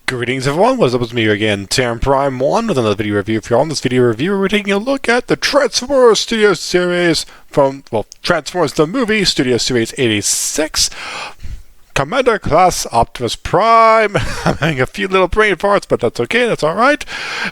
Greetings everyone, what's up, it's me again, Terran Prime 1 with another video review for you. On this video review, we're taking a look at the Transformers Studio Series from, Transformers the Movie, Studio Series 86. Commander Class Optimus Prime. I'm having a few little brain farts, but that's okay, that's alright.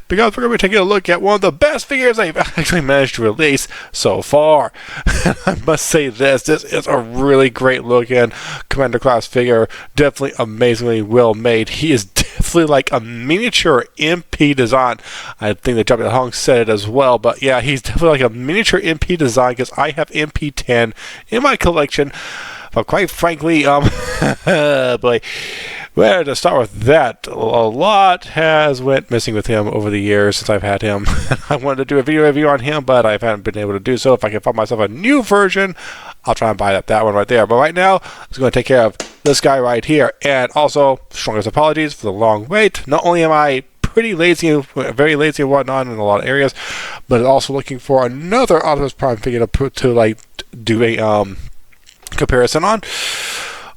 Because we're going to be taking a look at one of the best figures I've actually managed to release so far. I must say this is a really great looking Commander Class figure. Definitely amazingly well made. He is definitely like a miniature MP design. I think that Johnny Hong said it as well, but yeah, he's definitely like a miniature MP design because I have MP10 in my collection. But quite frankly, boy, where to start with that? A lot has went missing with him over the years since I've had him. I wanted to do a video review on him, but I haven't been able to do so. If I can find myself a new version, I'll try and buy that one right there. But right now, I'm just going to take care of this guy right here. And also, strongest apologies for the long wait. Not only am I pretty lazy, very lazy and whatnot in a lot of areas, but also looking for another Optimus Prime figure to put to like do a comparison on.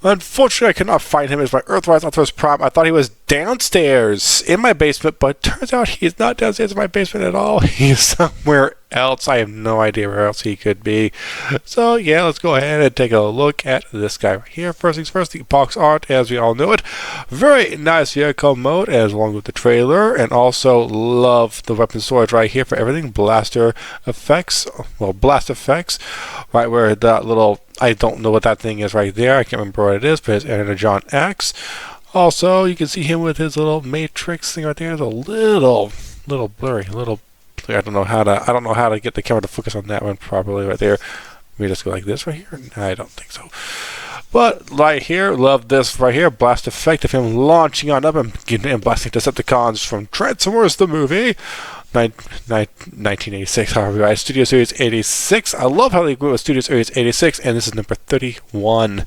Unfortunately, I could not find him as my Earthrise Optimus Prime. I thought he was downstairs in my basement, but turns out he's not downstairs in my basement at all. He's somewhere else. I have no idea where else he could be. So yeah, let's go ahead and take a look at this guy right here. First things first, the box art, as we all know it. Very nice vehicle mode, as along with the trailer, and also love the weapon storage right here for everything. Blaster effects, blast effects, right where that little, I don't know what that thing is right there. I can't remember what it is, but it's Energon X. Also, you can see him with his little matrix thing right there. It's a little blurry, I don't know how to get the camera to focus on that one properly right there. Let me just go like this right here. I don't think so. But right here, love this right here. Blast effect of him launching on up and blasting Decepticons from Transformers the Movie. 1986, however, right? Studio Series 86. I love how they go with Studio Series 86, and this is number 31.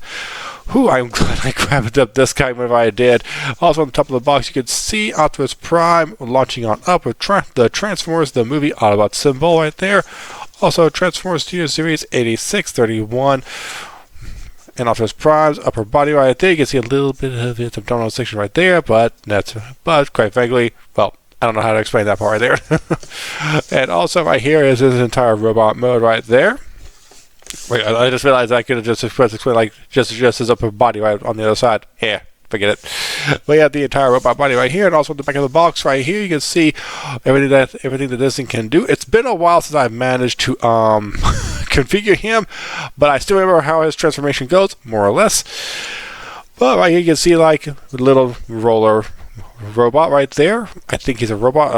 Whew, I'm glad I grabbed up this guy whenever I did. Also on the top of the box, you can see Optimus Prime launching on up with the Transformers the Movie Autobot symbol right there. Also, Transformers Studio Series 86, 31. And Optimus Prime's upper body right there. You can see a little bit of its abdominal section right there, but quite frankly, well, I don't know how to explain that part right there. And also right here is his entire robot mode right there. Wait, I just realized I could have just explained like just his upper body right on the other side. Yeah, forget it. We have the entire robot body right here, and also at the back of the box right here, you can see everything that this thing can do. It's been a while since I've managed to configure him, but I still remember how his transformation goes, more or less. But right here you can see like a little roller robot right there. I think he's a robot.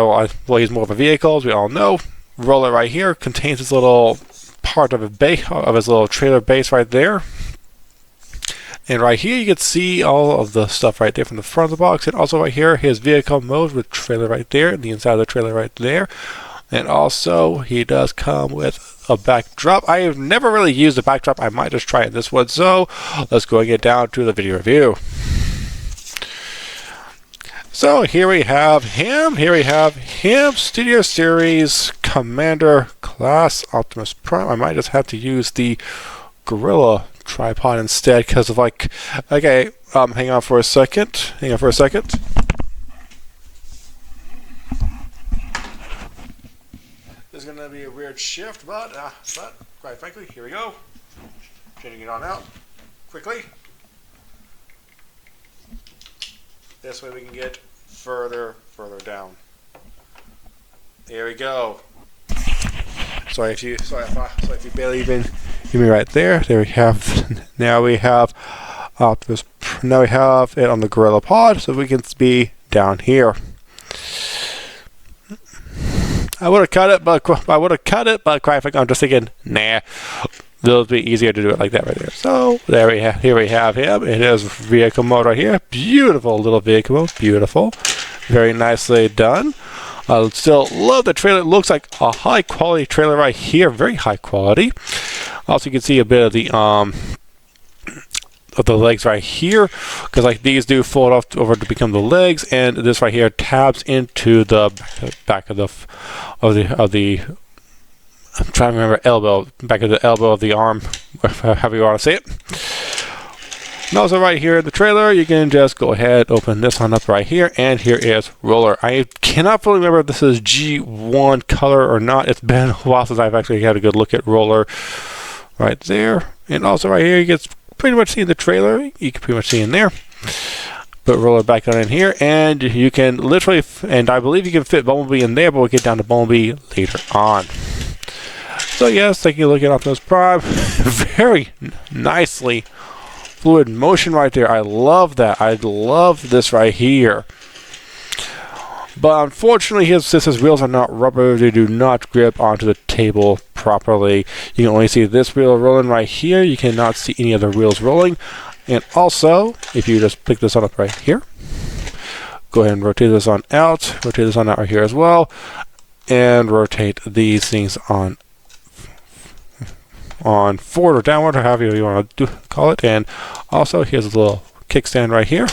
Well, he's more of a vehicle, as we all know. Roller right here contains his little part of his little trailer base right there. And right here you can see all of the stuff right there from the front of the box, and also right here his vehicle mode with trailer right there, and the inside of the trailer right there. And also he does come with a backdrop. I have never really used a backdrop. I might just try it this one. So let's go and get down to the video review. So here we have him. Studio Series Commander Class Optimus Prime. I might just have to use the Gorilla tripod instead because of like, okay, hang on for a second. There's gonna be a weird shift, but quite frankly, here we go. Changing it on out quickly. This way we can get further down. There we go. Sorry if you barely even hear me right there. There we have. Now we have Optimus. Now we have it on the Gorilla Pod, so we can be down here. I would have cut it, but quite frankly, I'm just thinking, nah. It'll be easier to do it like that right there. So here we have him. It is vehicle mode right here. Beautiful little vehicle mode. Beautiful. Very nicely done. I still love the trailer. It looks like a high quality trailer right here. Very high quality. Also, you can see a bit of the legs right here, because like these do fold off over to become the legs, and this right here tabs into the back of the I'm trying to remember elbow, back of the elbow of the arm, however you want to say it. And also right here in the trailer, you can just go ahead, open this one up right here, and here is Roller. I cannot fully remember if this is G1 color or not. It's been a while since I've actually had a good look at Roller right there. And also right here, you can pretty much see the trailer. You can pretty much see in there. Put Roller back on in here, and you can literally, and I believe you can fit Bumblebee in there, but we'll get down to Bumblebee later on. So yes, taking a look at Optimus Prime, very nicely fluid motion right there. I love that. I love this right here. But unfortunately, since his wheels are not rubber, they do not grip onto the table properly. You can only see this wheel rolling right here. You cannot see any other wheels rolling. And also, if you just pick this on up right here, go ahead and rotate this on out, rotate this on out right here as well, and rotate these things on forward or downward, or however you want to call it. And also, here's a little kickstand right here.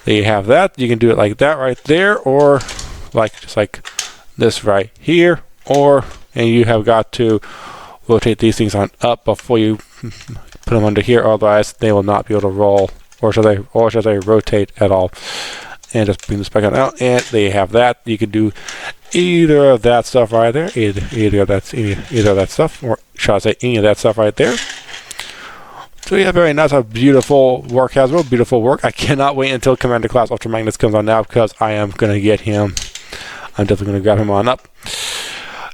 There you have that. You can do it like that right there, or just like this right here, and you have got to rotate these things on up before you put them under here, otherwise they will not be able to roll, or should they rotate at all. And just bring this back on out, and there you have that. You can do either of that stuff right there, either of that stuff, or should I say any of that stuff right there. So yeah, very nice, a beautiful work, Hasbro, beautiful work. I cannot wait until Commander Class Ultra Magnus comes on now, because I am going to get him. I'm definitely going to grab him on up.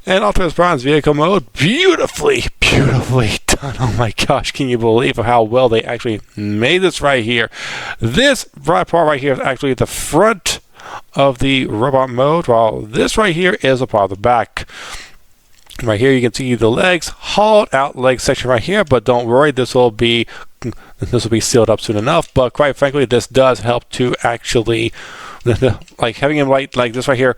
And Optimus Prime's vehicle mode, beautifully done. Oh my gosh, can you believe how well they actually made this right here? This part right here is actually the front of the robot mode, while this right here is a part of the back. Right here you can see the legs, hollowed out leg section right here, but don't worry, this will be sealed up soon enough. But quite frankly, this does help to actually, like having him like this right here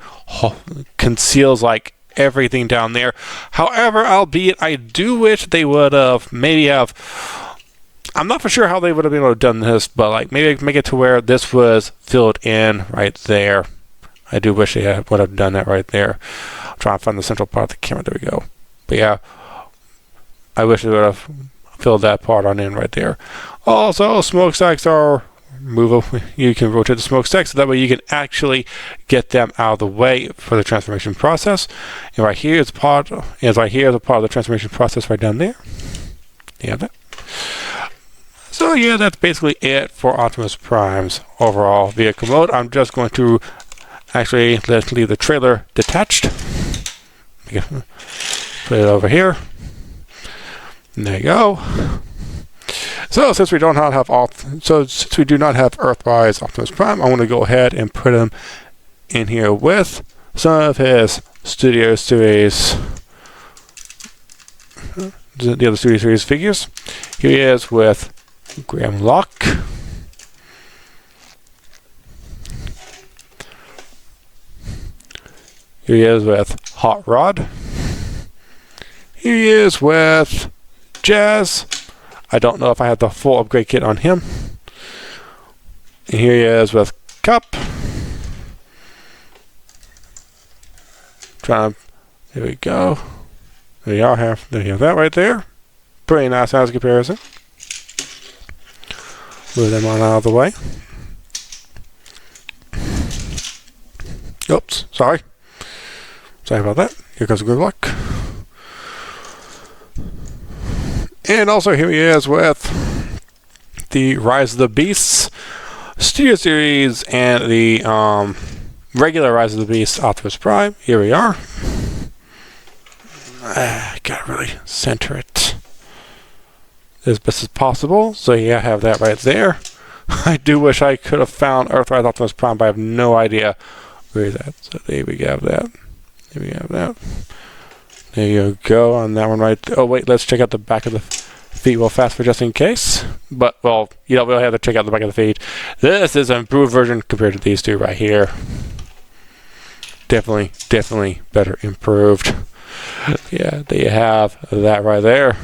conceals like everything down there. However, albeit I do wish they would have I'm not for sure how they would have been able to done this, but like maybe make it to where this was filled in right there. I do wish they would have done that right there. I'm trying to find the central part of the camera. There we go. But yeah, I wish they would have filled that part on in right there. Also, smokestacks are movable. You can rotate the smokestacks so that way you can actually get them out of the way for the transformation process. And right here is a part of the transformation process right down there. You have that. So yeah, that's basically it for Optimus Prime's overall vehicle mode. I'm just going to actually let's leave the trailer detached. Put it over here. And there you go. So since we do not have Earthrise Optimus Prime, I want to go ahead and put him in here with some of his Studio Series, the other Studio Series figures. Here he is with Graham Locke. Here he is with Hot Rod. Here he is with Jazz. I don't know if I have the full upgrade kit on him. And here he is with Cup. There we go. There you have that right there. Pretty nice size comparison. Move them on out of the way. Oops, sorry. Sorry about that. Here goes good luck. And also here he is with the Rise of the Beasts Studio Series and the regular Rise of the Beasts Optimus Prime. Here we are. Gotta really center it as best as possible. So yeah, I have that right there. I do wish I could have found Earthrise Optimus Prime, but I have no idea where is that. So there we have that. There we have that. There you go on that one right there. Oh wait, let's check out the back of the feet real fast for just in case. But well, you don't really have to check out the back of the feet. This is an improved version compared to these two right here. Definitely better improved. Yeah, there you have that right there.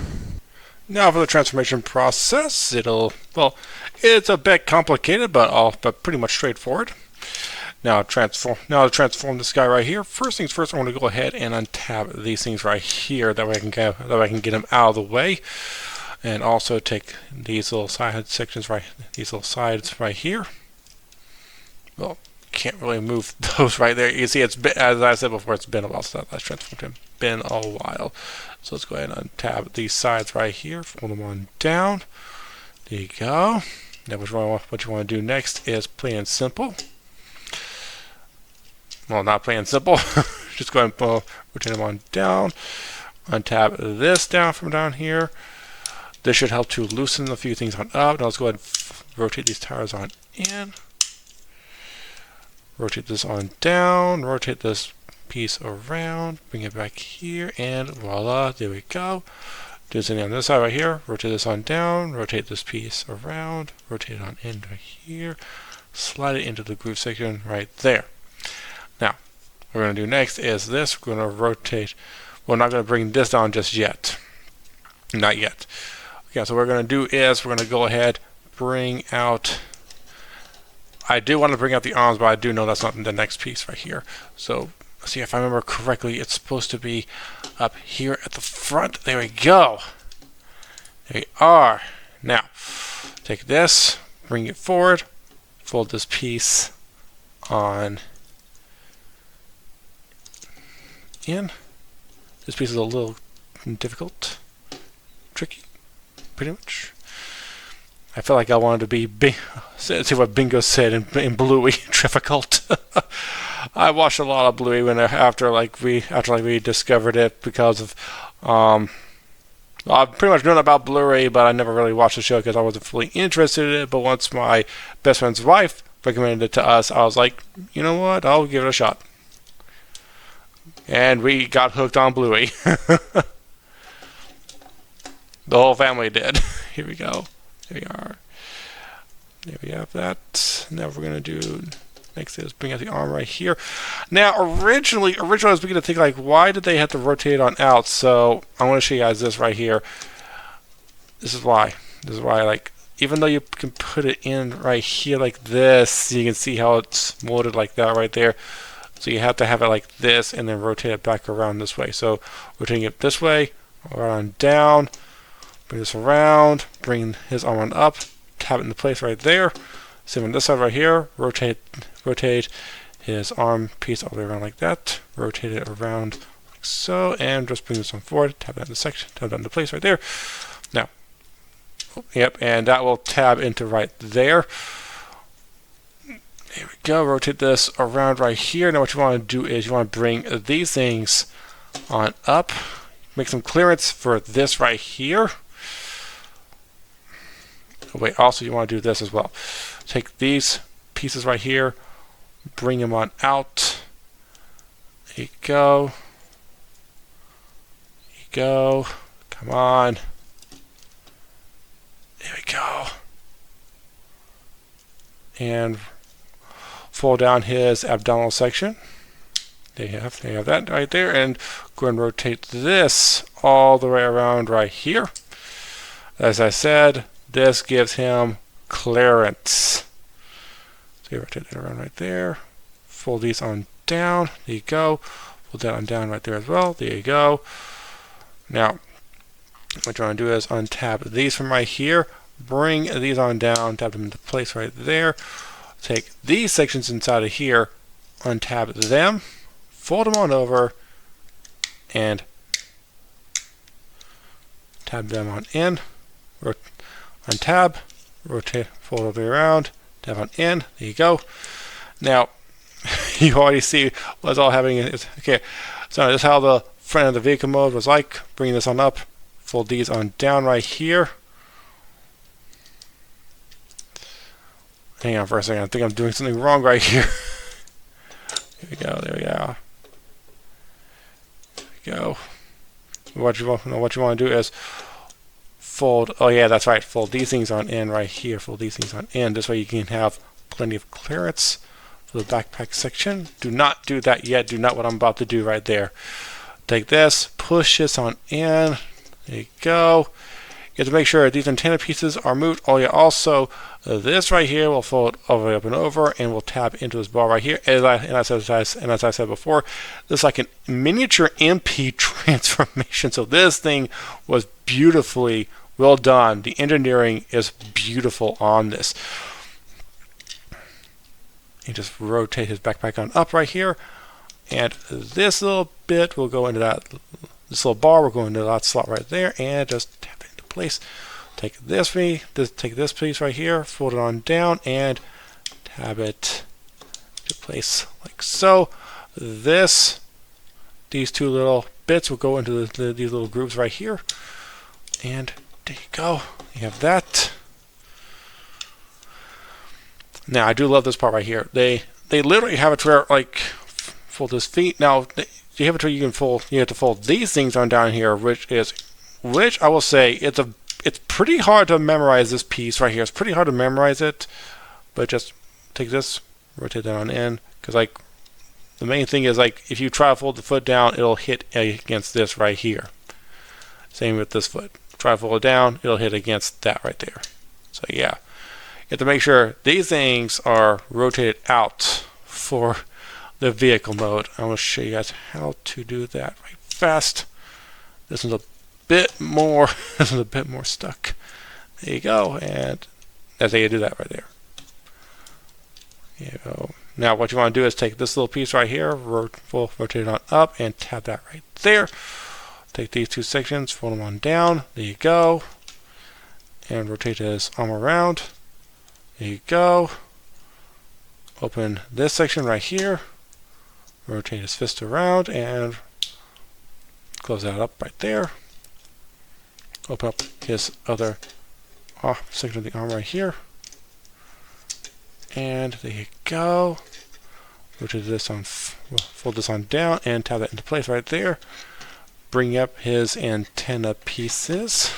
Now for the transformation process, it's a bit complicated, but pretty much straightforward. Now to transform this guy right here. First things first, I want to go ahead and untap these things right here. That way I can get them out of the way. And also take these little side sections these little sides right here. Well, can't really move those right there. You can see it's been, as I said before, it's been a while since that's transformed. Been a while. So let's go ahead and untab these sides right here. Fold them on down. There you go. Now what you want to do next is plain and simple. Well, not plain and simple. Just go ahead and rotate them on down. Untab this down from down here. This should help to loosen a few things on up. Now let's go ahead and rotate these tires on in. Rotate this on down. Rotate this piece around. Bring it back here. And voila, there we go. Do the same on this side right here. Rotate this on down. Rotate this piece around. Rotate it on in right here. Slide it into the groove section right there. Now, what we're going to do next is this. We're going to rotate. We're not going to bring this down just yet. Not yet. Okay, so what we're going to do is we're going to go ahead, bring out. I do want to bring out the arms, but I do know that's not in the next piece right here. So, let's see if I remember correctly. It's supposed to be up here at the front. There we go. There we are. Now, take this, bring it forward, fold this piece on in. This piece is a little difficult, tricky, pretty much. I feel like I wanted to be see what Bingo said in Bluey, difficult. I watched a lot of Bluey after we discovered it because of I've pretty much known about Blu-ray, but I never really watched the show because I wasn't fully interested in it. But once my best friend's wife recommended it to us, I was like, you know what, I'll give it a shot. And we got hooked on Bluey. The whole family did. Here we go. There we are. There we have that. Now what we're going to do next is bring out the arm right here. Now, originally I was beginning to think, like, why did they have to rotate it on out? So I want to show you guys this right here. This is why. This is why, like, even though you can put it in right here like this, you can see how it's molded like that right there. So you have to have it like this and then rotate it back around this way. So rotating it this way, around down, bring this around, bring his arm on up, tap it into place right there. Same on this side right here, rotate his arm piece all the way around like that, rotate it around like so, and just bring this one forward, tap that into section, tap that into place right there. Now, yep, and that will tab into right there. There we go. Rotate this around right here. Now what you want to do is you want to bring these things on up. Make some clearance for this right here. Oh, wait, also you want to do this as well. Take these pieces right here, bring them on out. There you go. There you go. Come on. There we go. And fold down his abdominal section. They have that right there, and go and rotate this all the way around right here. As I said, this gives him clearance. So you rotate that around right there. Fold these on down. There you go. Fold that on down right there as well. There you go. Now, what you want to do is untap these from right here. Bring these on down. Tap them into place right there. Take these sections inside of here, untab them, fold them on over, and tab them on in, untab, rotate, fold all the way around, tab on in, there you go. Now, you already see what's all happening. Okay, so this is how the front of the vehicle mode was like. Bring this on up, fold these on down right here. Hang on for a second. I think I'm doing something wrong right here. There we go. There we go. There we go. What you want to do is fold. Oh yeah, that's right. Fold these things on in right here. Fold these things on in. This way you can have plenty of clearance for the backpack section. Do not do that yet. Do not what I'm about to do right there. Take this, push this on in. There you go. You have to make sure these antenna pieces are moved. Oh yeah, also this right here will fold all the way up and over, and will tap into this bar right here. As I said before, this is like a miniature MP transformation. So this thing was beautifully well done. The engineering is beautiful on this. You just rotate his backpack on up right here, and this little bit will go into that. This little bar will go into that slot right there, and just tap it into place. Take this piece right here, fold it on down, and tab it into place like so. These two little bits will go into these little grooves right here, and there you go. You have that. Now I do love this part right here. They literally have it to where like fold his feet. Now you have it to where you can fold. You have to fold these things on down here, which I will say it's pretty hard to memorize this piece right here. It's pretty hard to memorize it, but just take this, rotate that on in, because like the main thing is like if you try to fold the foot down, it'll hit against this right here. Same with this foot. Try to fold it down, it'll hit against that right there. So yeah, you have to make sure these things are rotated out for the vehicle mode. I'm going to show you guys how to do that right fast. This is a bit more stuck. There you go, and that's how you do that right there. There you go. Now what you want to do is take this little piece right here, rotate it on up, and tap that right there. Take these two sections, fold them on down. There you go. And rotate his arm around. There you go. Open this section right here. Rotate his fist around and close that up right there. Open up his other section of the arm right here. And there you go. Rotate this on, fold this on down and tap that into place right there. Bring up his antenna pieces.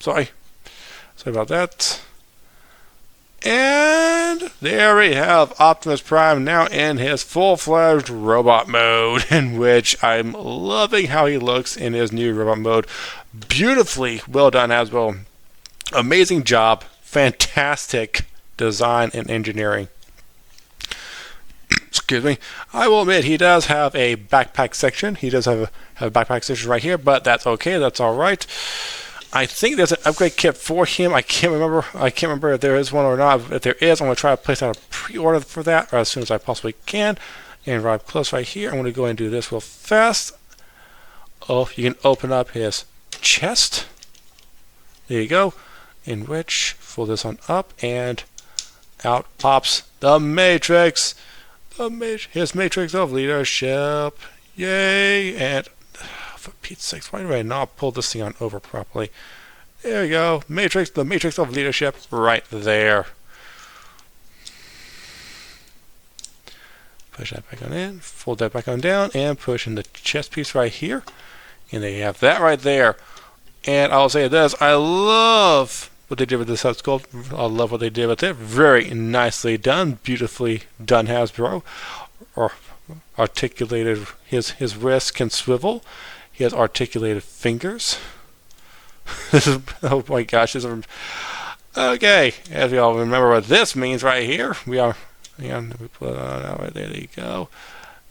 Sorry about that. And there we have Optimus Prime now in his full-fledged robot mode, in which I'm loving how he looks in his new robot mode. Beautifully well done, Hasbro. Amazing job. Fantastic design and engineering. Excuse me. I will admit he does have a backpack section. He does have a backpack section right here, but that's okay. That's all right. I think there's an upgrade kit for him. I can't remember if there is one or not. If there is, I'm going to try to place out a pre-order for that as soon as I possibly can. And right close right here, I'm going to go and do this real fast. Oh, you can open up his chest. There you go. In which, fold this on up, and out pops the Matrix. His Matrix of Leadership. Yay! And for Pete's sakes, why do I not pull this thing on over properly? There we go. The Matrix of Leadership right there. Push that back on in, fold that back on down, and push in the chest piece right here. And there you have that right there. And I'll say this, I love what they did with this head sculpt. I love what they did with it. Very nicely done. Beautifully done, Hasbro. Or articulated, his wrist can swivel. He has articulated fingers. This is, oh my gosh, this is, okay, as we all remember what this means right here. We put it on out right there, there you go.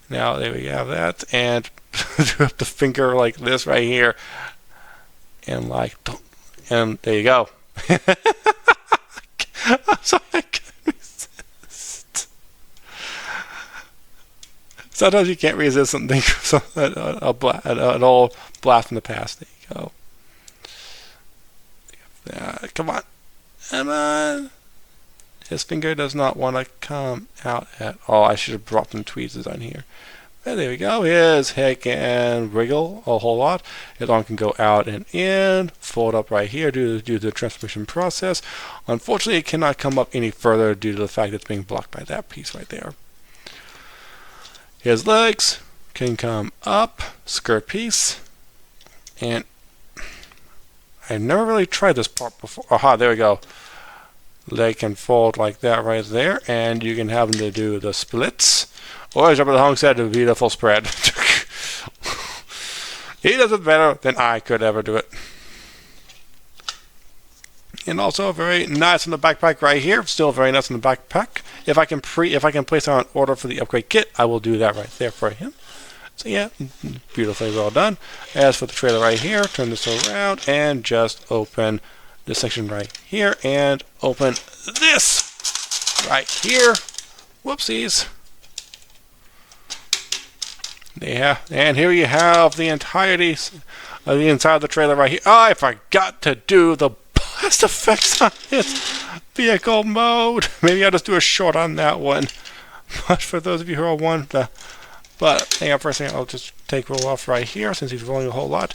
Now there we have that, and do up the finger like this right here. And like, and there you go. I'm sorry, I couldn't resist. Sometimes you can't resist something. An old blast from the past. There you go. Come on. Come on. His finger does not want to come out at all. I should have brought some tweezers on here. And there we go. His head can wriggle a whole lot. His arm can go out and in, fold up right here due to the transmission process. Unfortunately, it cannot come up any further due to the fact it's being blocked by that piece right there. His legs can come up, skirt piece, and I've never really tried this part before. Aha, there we go. Leg can fold like that right there, and you can have them to do the splits. Or jump at the home set to a beautiful spread. He does it better than I could ever do it. And also very nice on the backpack right here. Still very nice on the backpack. If I can place on an order for the upgrade kit, I will do that right there for him. So yeah, beautifully well done. As for the trailer right here, turn this around and just open this section right here and open this right here. Whoopsies. Yeah, and here you have the entirety of the inside of the trailer right here. Oh, I forgot to do the blast effects on its vehicle mode. Maybe I'll just do a short on that one. But for those of you who are wondering, but hang on for a second, I'll just take roll off right here since he's rolling a whole lot.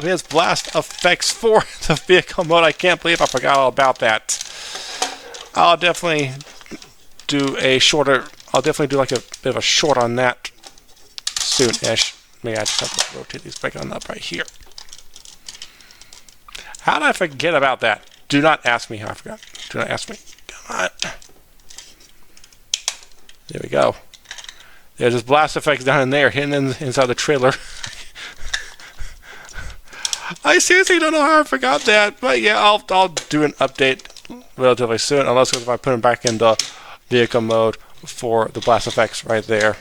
His blast effects for the vehicle mode. I can't believe I forgot all about that. I'll definitely do a shorter. I'll definitely do like a bit of a short on that soon-ish. Maybe I just have to rotate these back on up right here. How did I forget about that? Do not ask me how I forgot. Do not ask me. Come on. There we go. There's this blast effect down in there, hidden inside the trailer. I seriously don't know how I forgot that, but yeah, I'll do an update relatively soon, unless if I put them back in the vehicle mode for the blast effects right there.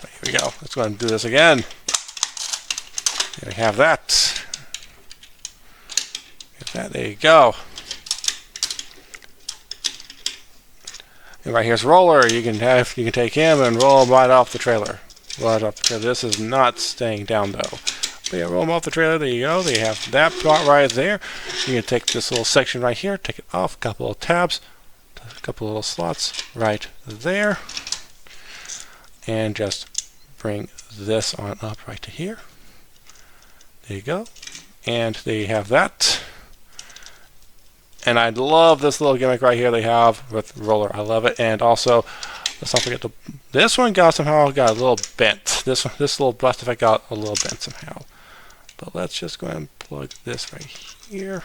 Here we go. Let's go ahead and do this again. There we have that. Get that. There you go. And right here's Roller. You can take him and roll him right off the trailer. Right off the trailer. This is not staying down though. But yeah, roll him off the trailer. There you go. There you have that part right there. You can take this little section right here, take it off, a couple of tabs, a couple of little slots right there, and just bring this on up right to here. There you go. And there you have that. And I love this little gimmick right here they have with Roller. I love it. And also, let's not forget this one somehow got a little bent. This little blast effect got a little bent somehow. But let's just go ahead and plug this right here.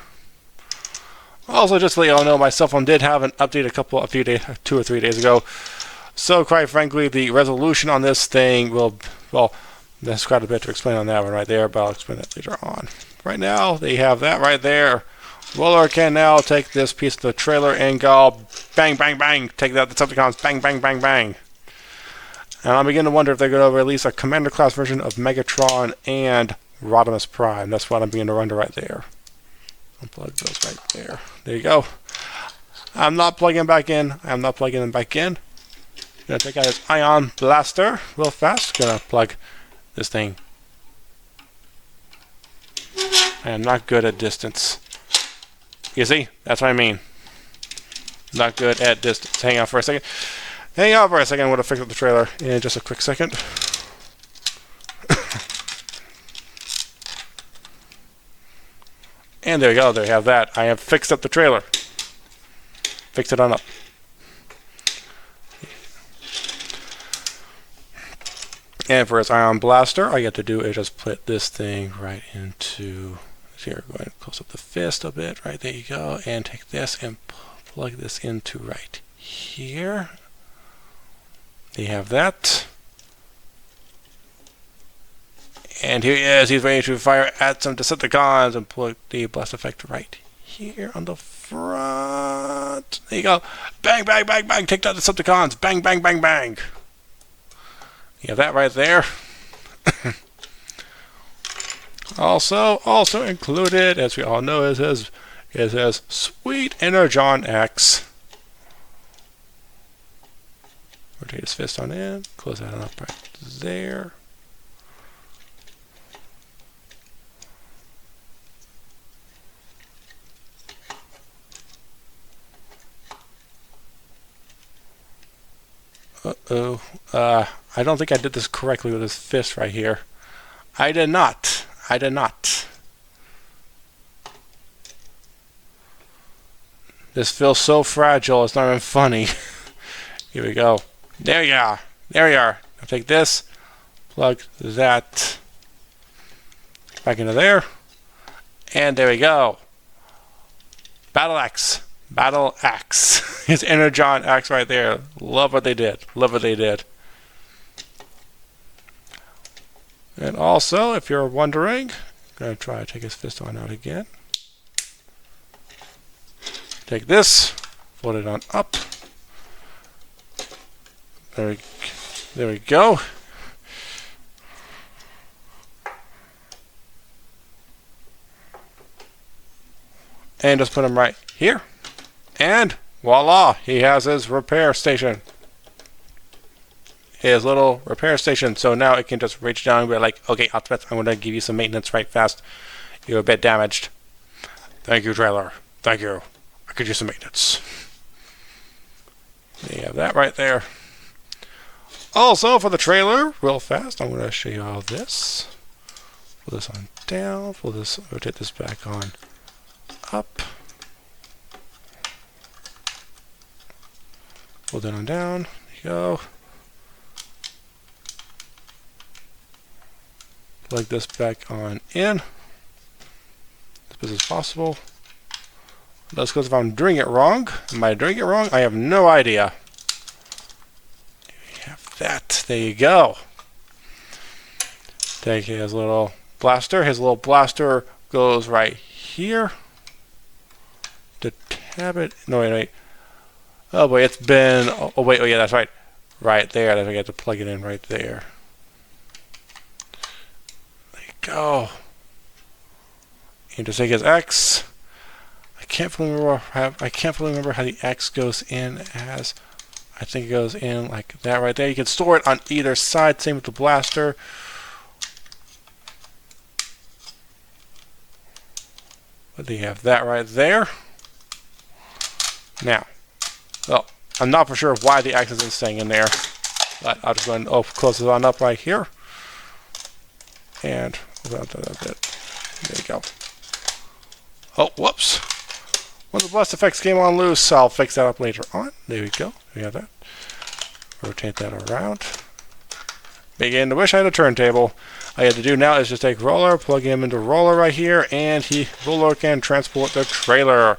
Also, just to let y'all know, my cell phone did have an update a few days, 2 or 3 days ago. So quite frankly, the resolution on this thing will, well, there's quite a bit to explain on that one right there, but I'll explain that later on. Right now, they have that right there. Roller can now take this piece of the trailer and go bang, bang, bang. Take that, the Decepticons, bang, bang, bang, bang. And I'm beginning to wonder if they're going to release a Commander class version of Megatron and Optimus Prime. That's what I'm beginning to wonder right there. Unplug those right there. There you go. I'm not plugging them back in. I'm not plugging them back in. Gonna take out this ion blaster real fast. Gonna plug this thing. I am not good at distance. You see? That's what I mean. Not good at distance. Hang on for a second. Hang on for a second. I'm gonna fix up the trailer in just a quick second. And there you go. There you have that. I have fixed up the trailer. Fixed it on up. And for its ion blaster, all you have to do is just put this thing right into here. Go ahead and close up the fist a bit. Right there you go. And take this and plug this into right here. You have that. And here he is. He's ready to fire at some Decepticons and plug the blast effect right here on the front. There you go. Bang, bang, bang, bang. Take that Decepticons. Bang, bang, bang, bang. You have that right there. Also included, as we all know, is his sweet Energon X. Rotate his fist on in. Close that up right there. Uh-oh. I don't think I did this correctly with his fist right here. I did not. I did not. This feels so fragile, it's not even funny. Here we go. There you are. There you are. I'll take this, plug that back into there, and there we go. Battle Axe. Battle Axe. His Energon Axe right there. Love what they did. Love what they did. And also, if you're wondering, I'm going to try to take his fist on out again. Take this, fold it on up. There we go. There we go. And just put him right here. And voila, he has his repair station. His little repair station. So now it can just reach down and be like, okay, Optimus, I'm going to give you some maintenance right fast. You're a bit damaged. Thank you, trailer. Thank you. I could use some maintenance. You have that right there. Also, for the trailer, real fast, I'm going to show you all this. Pull this on down. Pull this, rotate this back on up. Pull that on down. There you go. Plug this back on in. As best as possible. Let's go if I'm doing it wrong. Am I doing it wrong? I have no idea. We have that. There you go. Take his little blaster. His little blaster goes right here. To tab it. No, wait. Oh boy, it's been. Oh wait. Oh yeah, that's right. Right there. I have to plug it in right there. There you go. And to take his X. I can't fully remember how the X goes in as. I think it goes in like that right there. You can store it on either side. Same with the blaster. But you have that right there. Now, well, I'm not for sure why the X isn't staying in there, but I'll just go and close it on up right here. And open up that bit. There you go. Oh, whoops. When the blast effects came on loose, I'll fix that up later on. There we go. We have that. Rotate that around. Begin to wish I had a turntable. All you have to do now is just take roller, plug him into roller right here, and roller can transport the trailer.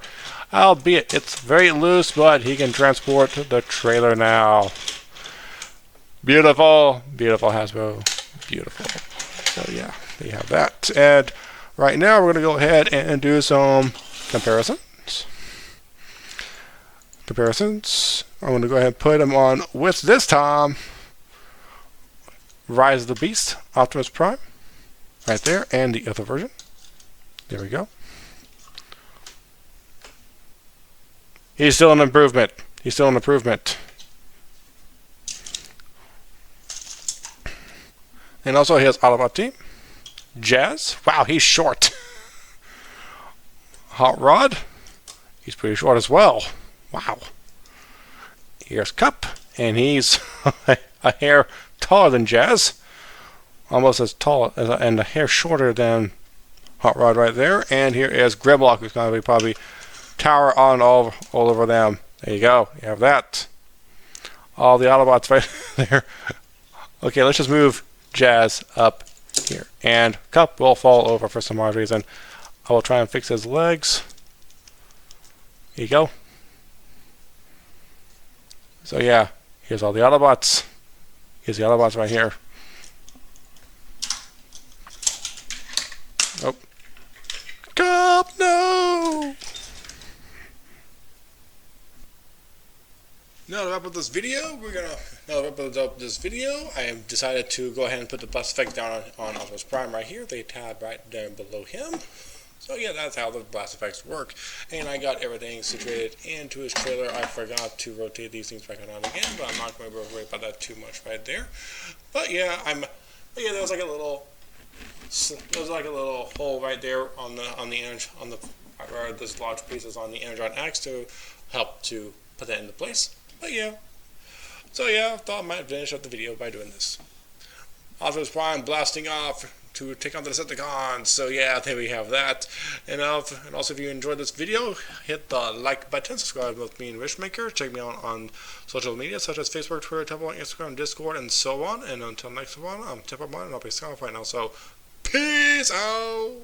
Albeit it's very loose, but he can transport the trailer now. Beautiful, beautiful Hasbro, beautiful. So yeah, there you have that. And right now we're going to go ahead and do some comparisons. I'm going to go ahead and put them on with this time Rise of the Beast, Optimus Prime, right there, and the other version. There we go. He's still an improvement. He's still an improvement. And also he has Autobot Team. Jazz. Wow, he's short. Hot Rod. He's pretty short as well. Wow. Here's Cup. And he's a hair taller than Jazz. Almost as tall and a hair shorter than Hot Rod right there. And here is Grimlock, who's going to be probably tower on all over them. There you go. You have that. All the Autobots right there. Okay, let's just move Jazz up here. And Cup will fall over for some odd reason. I will try and fix his legs. There you go. So yeah, here's all the Autobots. Here's the Autobots right here. Oh. Cup, no! Now to wrap up this video, I have decided to go ahead and put the blast effects down on Optimus Prime right here. They tab right down below him. So yeah, that's how the blast effects work. And I got everything situated into his trailer. I forgot to rotate these things back on again, but I'm not going to worry about that too much right there. But yeah, there was like a little hole right there on the where this large piece is on the Energon X to help to put that into place. But yeah, so yeah, I thought I might finish up the video by doing this. Optimus Prime blasting off to take on the Decepticons. So yeah, there we have that. And also, if you enjoyed this video, hit the like button, subscribe with me and Wishmaker. Check me out on social media such as Facebook, Twitter, Tumblr, Instagram, Discord, and so on. And until next one, I'm Tippermon, and I'll be signing off right now. So peace out.